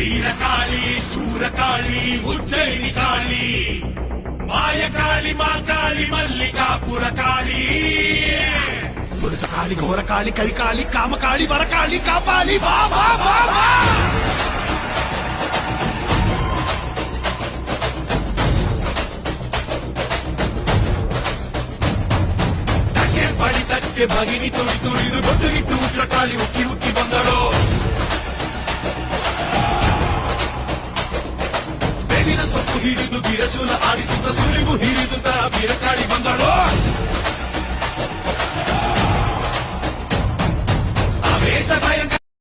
ವೀರಕಾಳಿ ಶೂರಕಾಳಿ ಉಜ್ಜಯಿನಿ ಕಾಳಿ ಮಾಯಕಾಳಿ ಮಾಕಾಳಿ ಮಲ್ಲಿಕಾಪುರ ಕಾಳಿ ಕಾಳಿ ಘೋರಕಾಳಿ ಕರಿಕಾಳಿ ಕಾಮಕಾಳಿ ವರಕಾಳಿ ಕಾಪಾಲಿ ಬಾ ಬಾ ಬಾ ಬಾ ಬಳಿತಕ್ಕೆ ಭಗಿನಿ ತುಳಿದು ಗೊತ್ತು ಇಟ್ಟು ಉಗ್ರ ಕಾಳಿ ಉಕ್ಕಿ ಉಕ್ಕಿ ಬಂದಳು ಬೇವಿನ ಸೊಪ್ಪು ಹಿಡಿದು ಬಿರಸೂಲ ಆಡಿಸುತ್ತ ಸುಳಿವು ಹಿಡಿದು ವೀರಕಾಳಿ